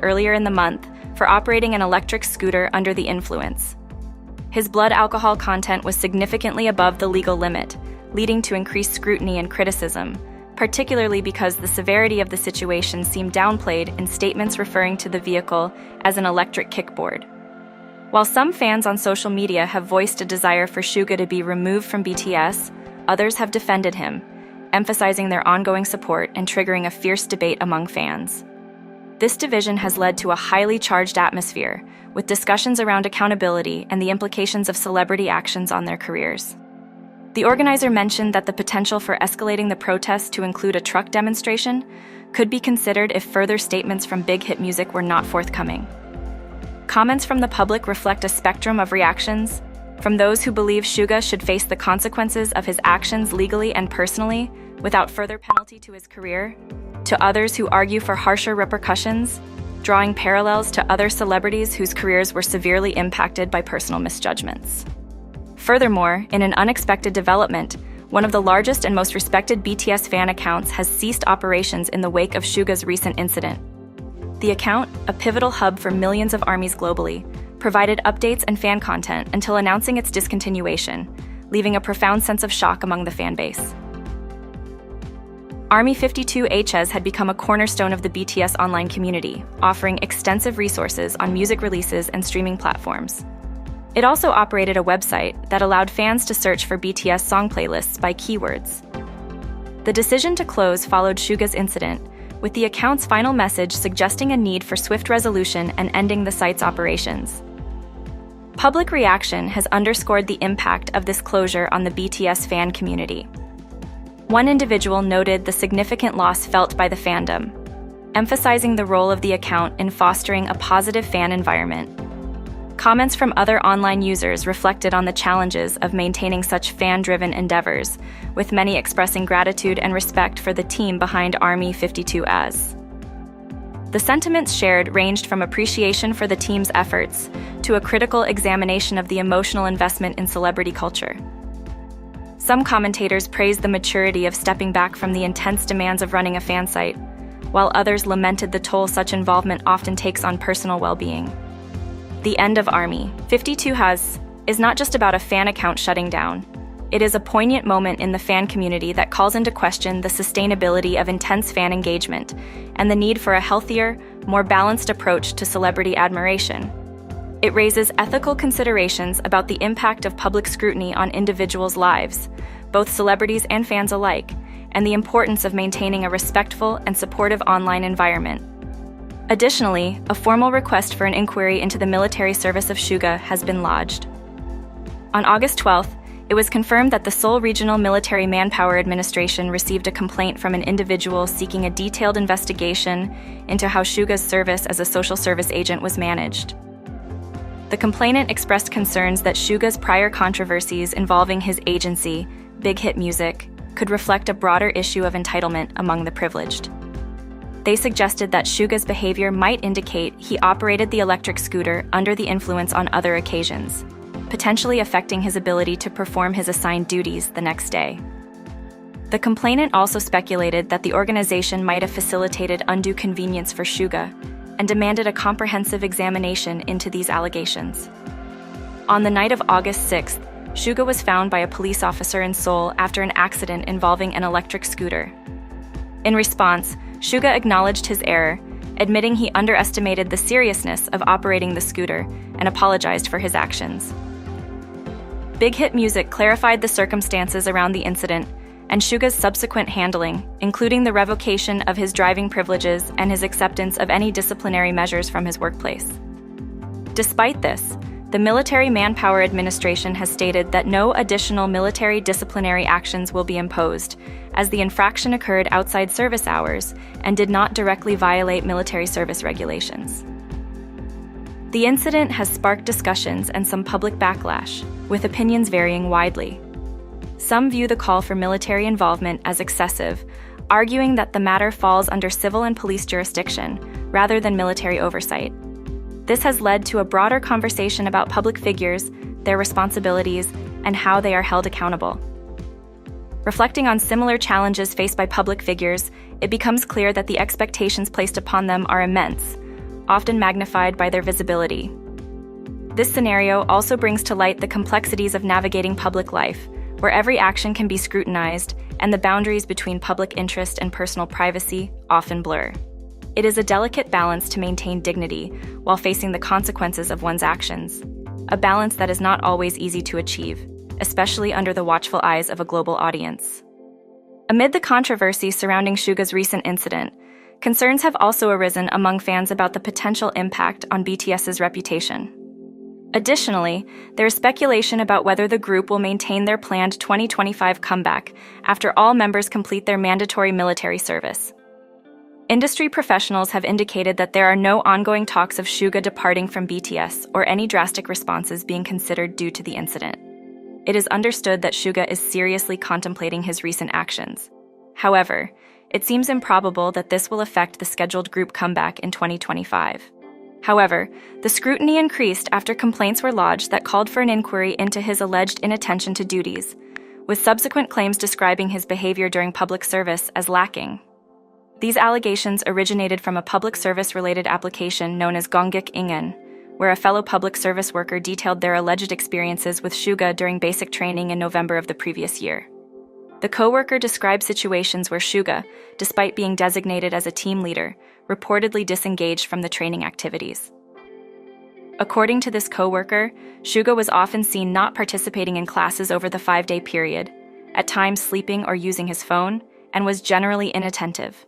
earlier in the month for operating an electric scooter under the influence. His blood alcohol content was significantly above the legal limit, leading to increased scrutiny and criticism, particularly because the severity of the situation seemed downplayed in statements referring to the vehicle as an electric kickboard. While some fans on social media have voiced a desire for Suga to be removed from BTS, others have defended him, emphasizing their ongoing support and triggering a fierce debate among fans. This division has led to a highly charged atmosphere, with discussions around accountability and the implications of celebrity actions on their careers. The organizer mentioned that the potential for escalating the protests to include a truck demonstration could be considered if further statements from Big Hit Music were not forthcoming. Comments from the public reflect a spectrum of reactions, from those who believe Suga should face the consequences of his actions legally and personally, without further penalty to his career, to others who argue for harsher repercussions, drawing parallels to other celebrities whose careers were severely impacted by personal misjudgments. Furthermore, in an unexpected development, one of the largest and most respected BTS fan accounts has ceased operations in the wake of Suga's recent incident. The account, a pivotal hub for millions of ARMYs globally, provided updates and fan content until announcing its discontinuation, leaving a profound sense of shock among the fan base. ARMY 52HS had become a cornerstone of the BTS online community, offering extensive resources on music releases and streaming platforms. It also operated a website that allowed fans to search for BTS song playlists by keywords. The decision to close followed Suga's incident, with the account's final message suggesting a need for swift resolution and ending the site's operations. Public reaction has underscored the impact of this closure on the BTS fan community. One individual noted the significant loss felt by the fandom, emphasizing the role of the account in fostering a positive fan environment. Comments from other online users reflected on the challenges of maintaining such fan-driven endeavors, with many expressing gratitude and respect for the team behind ARMY 52S. The sentiments shared ranged from appreciation for the team's efforts to a critical examination of the emotional investment in celebrity culture. Some commentators praised the maturity of stepping back from the intense demands of running a fan site, while others lamented the toll such involvement often takes on personal well-being. The end of ARMY 52 is not just about a fan account shutting down. It is a poignant moment in the fan community that calls into question the sustainability of intense fan engagement and the need for a healthier, more balanced approach to celebrity admiration. It raises ethical considerations about the impact of public scrutiny on individuals' lives, both celebrities and fans alike, and the importance of maintaining a respectful and supportive online environment. Additionally, a formal request for an inquiry into the military service of Suga has been lodged. On August 12th, it was confirmed that the Seoul Regional Military Manpower Administration received a complaint from an individual seeking a detailed investigation into how Suga's service as a social service agent was managed. The complainant expressed concerns that Suga's prior controversies involving his agency, Big Hit Music, could reflect a broader issue of entitlement among the privileged. They suggested that Suga's behavior might indicate he operated the electric scooter under the influence on other occasions, potentially affecting his ability to perform his assigned duties the next day. The complainant also speculated that the organization might have facilitated undue convenience for Suga and demanded a comprehensive examination into these allegations. On the night of August 6th, Suga was found by a police officer in Seoul after an accident involving an electric scooter. In response, Suga acknowledged his error, admitting he underestimated the seriousness of operating the scooter and apologized for his actions. Big Hit Music clarified the circumstances around the incident and Suga's subsequent handling, including the revocation of his driving privileges and his acceptance of any disciplinary measures from his workplace. Despite this, the Military Manpower Administration has stated that no additional military disciplinary actions will be imposed, as the infraction occurred outside service hours and did not directly violate military service regulations. The incident has sparked discussions and some public backlash, with opinions varying widely. Some view the call for military involvement as excessive, arguing that the matter falls under civil and police jurisdiction rather than military oversight. This has led to a broader conversation about public figures, their responsibilities, and how they are held accountable. Reflecting on similar challenges faced by public figures, it becomes clear that the expectations placed upon them are immense, often magnified by their visibility. This scenario also brings to light the complexities of navigating public life, where every action can be scrutinized and the boundaries between public interest and personal privacy often blur. It is a delicate balance to maintain dignity while facing the consequences of one's actions, a balance that is not always easy to achieve, especially under the watchful eyes of a global audience. Amid the controversy surrounding Suga's recent incident, concerns have also arisen among fans about the potential impact on BTS's reputation. Additionally, there is speculation about whether the group will maintain their planned 2025 comeback after all members complete their mandatory military service. Industry professionals have indicated that there are no ongoing talks of Suga departing from BTS or any drastic responses being considered due to the incident. It is understood that Suga is seriously contemplating his recent actions. However, it seems improbable that this will affect the scheduled group comeback in 2025. However, the scrutiny increased after complaints were lodged that called for an inquiry into his alleged inattention to duties, with subsequent claims describing his behavior during public service as lacking. These allegations originated from a public service-related application known as Gonggik Ingen, where a fellow public service worker detailed their alleged experiences with Suga during basic training in November of the previous year. The co-worker described situations where Suga, despite being designated as a team leader, reportedly disengaged from the training activities. According to this co-worker, Suga was often seen not participating in classes over the 5-day period, at times sleeping or using his phone, and was generally inattentive,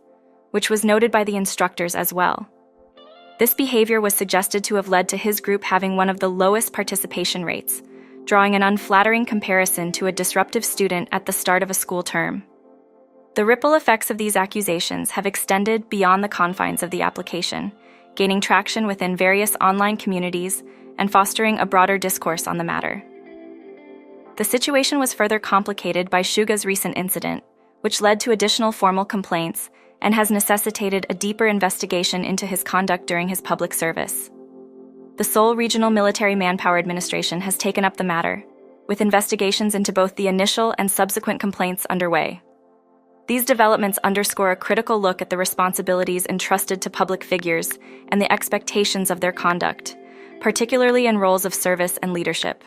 which was noted by the instructors as well. This behavior was suggested to have led to his group having one of the lowest participation rates, drawing an unflattering comparison to a disruptive student at the start of a school term. The ripple effects of these accusations have extended beyond the confines of the application, gaining traction within various online communities and fostering a broader discourse on the matter. The situation was further complicated by Suga's recent incident, which led to additional formal complaints and has necessitated a deeper investigation into his conduct during his public service. The Seoul Regional Military Manpower Administration has taken up the matter, with investigations into both the initial and subsequent complaints underway. These developments underscore a critical look at the responsibilities entrusted to public figures and the expectations of their conduct, particularly in roles of service and leadership.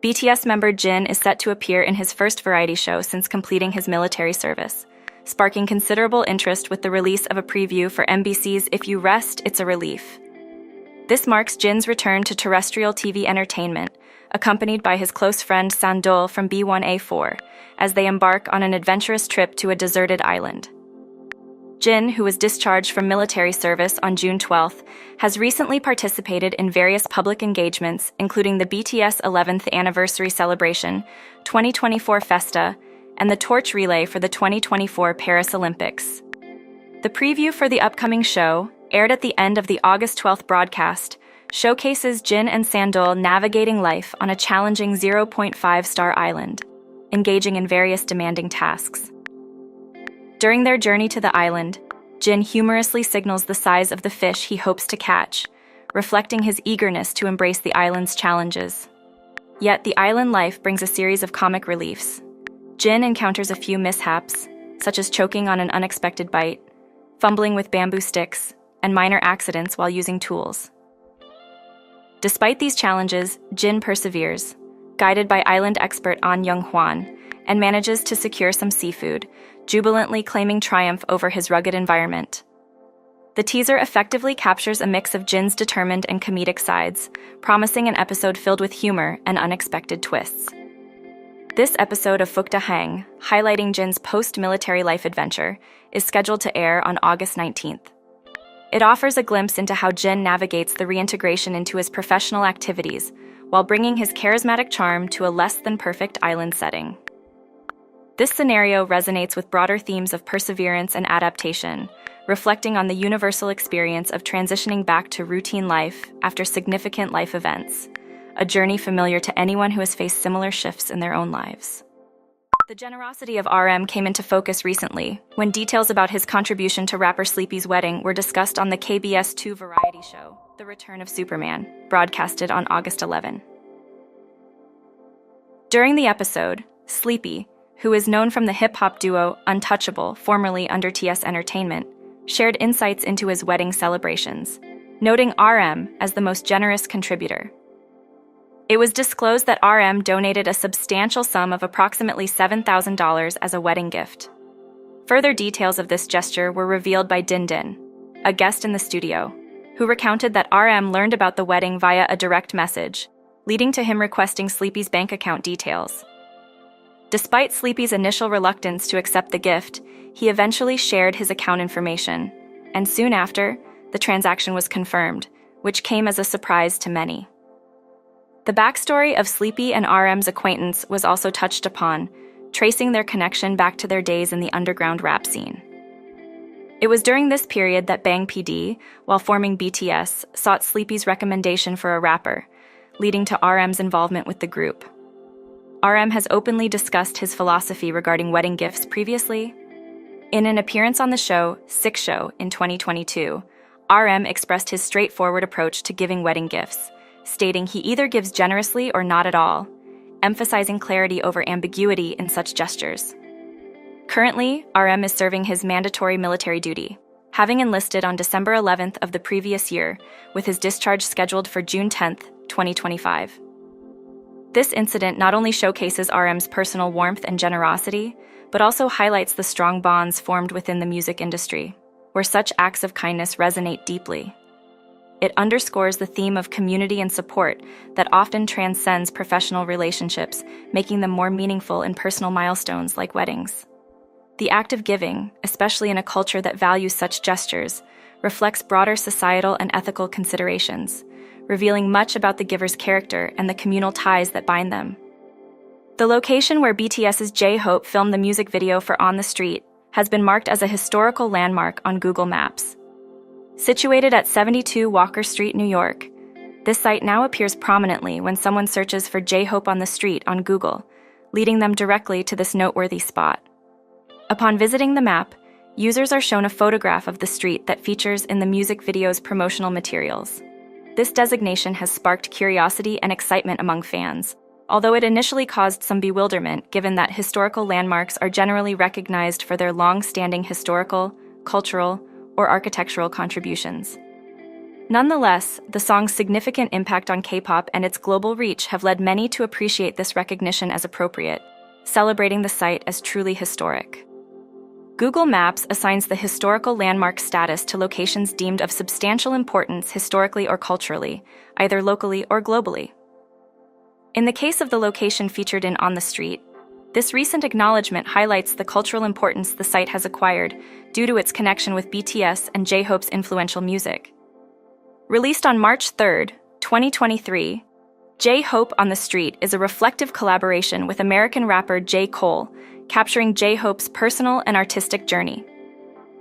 BTS member Jin is set to appear in his first variety show since completing his military service, sparking considerable interest with the release of a preview for MBC's If You Rest, It's a Relief. This marks Jin's return to terrestrial TV entertainment, accompanied by his close friend Sandol from B1A4, as they embark on an adventurous trip to a deserted island. Jin, who was discharged from military service on June 12th, has recently participated in various public engagements, including the BTS 11th anniversary celebration, 2024 Festa, and the torch relay for the 2024 Paris Olympics. The preview for the upcoming show, aired at the end of the August 12th broadcast, showcases Jin and Sandol navigating life on a challenging 0.5-star island, engaging in various demanding tasks. During their journey to the island, Jin humorously signals the size of the fish he hopes to catch, reflecting his eagerness to embrace the island's challenges. Yet the island life brings a series of comic reliefs. Jin encounters a few mishaps, such as choking on an unexpected bite, fumbling with bamboo sticks, and minor accidents while using tools. Despite these challenges, Jin perseveres, guided by island expert An Young-hwan, and manages to secure some seafood, jubilantly claiming triumph over his rugged environment. The teaser effectively captures a mix of Jin's determined and comedic sides, promising an episode filled with humor and unexpected twists. This episode of Phúc Da Hang, highlighting Jin's post-military life adventure, is scheduled to air on August 19th. It offers a glimpse into how Jin navigates the reintegration into his professional activities while bringing his charismatic charm to a less-than-perfect island setting. This scenario resonates with broader themes of perseverance and adaptation, reflecting on the universal experience of transitioning back to routine life after significant life events, a journey familiar to anyone who has faced similar shifts in their own lives. The generosity of RM came into focus recently, when details about his contribution to rapper Sleepy's wedding were discussed on the KBS 2 variety show, The Return of Superman, broadcasted on August 11. During the episode, Sleepy, who is known from the hip-hop duo Untouchable, formerly under TS Entertainment, shared insights into his wedding celebrations, noting RM as the most generous contributor. It was disclosed that RM donated a substantial sum of approximately $7,000 as a wedding gift. Further details of this gesture were revealed by Din Din, a guest in the studio, who recounted that RM learned about the wedding via a direct message, leading to him requesting Sleepy's bank account details. Despite Sleepy's initial reluctance to accept the gift, he eventually shared his account information, and soon after, the transaction was confirmed, which came as a surprise to many. The backstory of Sleepy and RM's acquaintance was also touched upon, tracing their connection back to their days in the underground rap scene. It was during this period that Bang PD, while forming BTS, sought Sleepy's recommendation for a rapper, leading to RM's involvement with the group. RM has openly discussed his philosophy regarding wedding gifts previously. In an appearance on the show, Sick Show, in 2022, RM expressed his straightforward approach to giving wedding gifts, stating he either gives generously or not at all, emphasizing clarity over ambiguity in such gestures. Currently, RM is serving his mandatory military duty, having enlisted on December 11th of the previous year, with his discharge scheduled for June 10th, 2025. This incident not only showcases RM's personal warmth and generosity, but also highlights the strong bonds formed within the music industry, where such acts of kindness resonate deeply. It underscores the theme of community and support that often transcends professional relationships, making them more meaningful in personal milestones like weddings. The act of giving, especially in a culture that values such gestures, reflects broader societal and ethical considerations, revealing much about the giver's character and the communal ties that bind them. The location where BTS's J-Hope filmed the music video for On the Street has been marked as a historical landmark on Google Maps. Situated at 72 Walker Street, New York, this site now appears prominently when someone searches for J-Hope on the Street on Google, leading them directly to this noteworthy spot. Upon visiting the map, users are shown a photograph of the street that features in the music video's promotional materials. This designation has sparked curiosity and excitement among fans, although it initially caused some bewilderment given that historical landmarks are generally recognized for their long-standing historical, cultural, or architectural contributions. Nonetheless, the song's significant impact on K-pop and its global reach have led many to appreciate this recognition as appropriate, celebrating the site as truly historic. Google Maps assigns the historical landmark status to locations deemed of substantial importance historically or culturally, either locally or globally. In the case of the location featured in On the Street, this recent acknowledgement highlights the cultural importance the site has acquired due to its connection with BTS and J-Hope's influential music. Released on March 3, 2023, J-Hope on the Street is a reflective collaboration with American rapper J. Cole, capturing J-Hope's personal and artistic journey.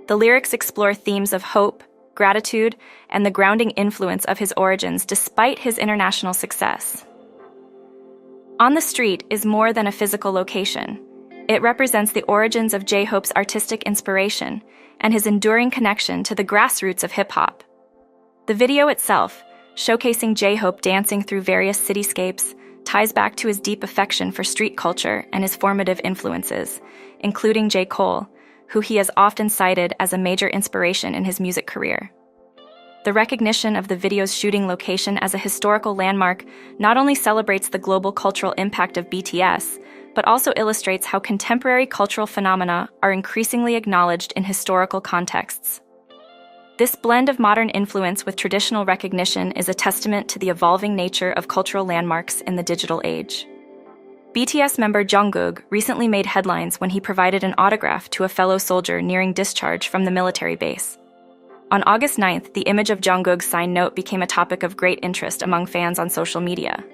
The lyrics explore themes of hope, gratitude, and the grounding influence of his origins despite his international success. On the Street is more than a physical location. It represents the origins of J-Hope's artistic inspiration and his enduring connection to the grassroots of hip-hop. The video itself, showcasing J-Hope dancing through various cityscapes, ties back to his deep affection for street culture and his formative influences, including J. Cole, who he has often cited as a major inspiration in his music career. The recognition of the video's shooting location as a historical landmark not only celebrates the global cultural impact of BTS, but also illustrates how contemporary cultural phenomena are increasingly acknowledged in historical contexts. This blend of modern influence with traditional recognition is a testament to the evolving nature of cultural landmarks in the digital age. BTS member Jungkook recently made headlines when he provided an autograph to a fellow soldier nearing discharge from the military base. On August 9th, the image of Jungkook's signed note became a topic of great interest among fans on social media.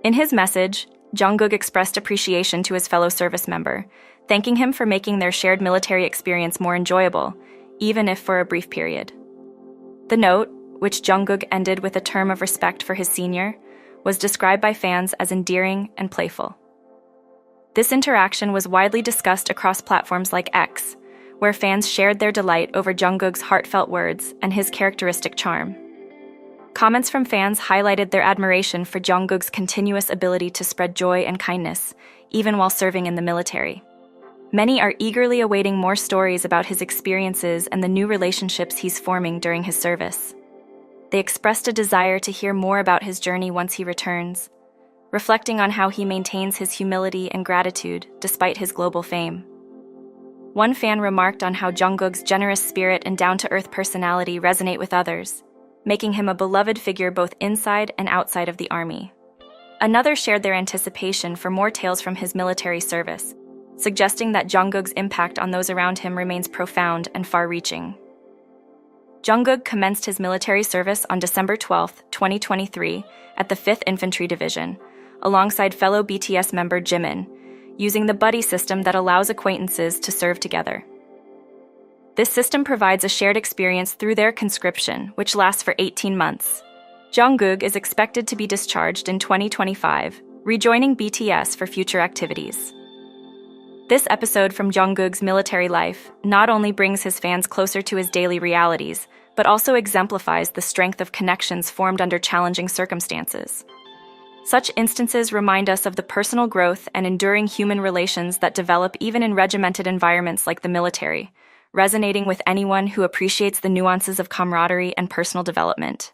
In his message, Jungkook expressed appreciation to his fellow service member, thanking him for making their shared military experience more enjoyable, even if for a brief period. The note, which Jungkook ended with a term of respect for his senior, was described by fans as endearing and playful. This interaction was widely discussed across platforms like X, where fans shared their delight over Jungkook's heartfelt words and his characteristic charm. Comments from fans highlighted their admiration for Jungkook's continuous ability to spread joy and kindness, even while serving in the military. Many are eagerly awaiting more stories about his experiences and the new relationships he's forming during his service. They expressed a desire to hear more about his journey once he returns, reflecting on how he maintains his humility and gratitude despite his global fame. One fan remarked on how Jungkook's generous spirit and down-to-earth personality resonate with others, making him a beloved figure both inside and outside of the army. Another shared their anticipation for more tales from his military service, suggesting that Jungkook's impact on those around him remains profound and far-reaching. Jungkook commenced his military service on December 12, 2023, at the 5th Infantry Division, alongside fellow BTS member Jimin, using the buddy system that allows acquaintances to serve together. This system provides a shared experience through their conscription, which lasts for 18 months. Jungkook is expected to be discharged in 2025, rejoining BTS for future activities. This episode from Jungkook's military life not only brings his fans closer to his daily realities, but also exemplifies the strength of connections formed under challenging circumstances. Such instances remind us of the personal growth and enduring human relations that develop even in regimented environments like the military, resonating with anyone who appreciates the nuances of camaraderie and personal development.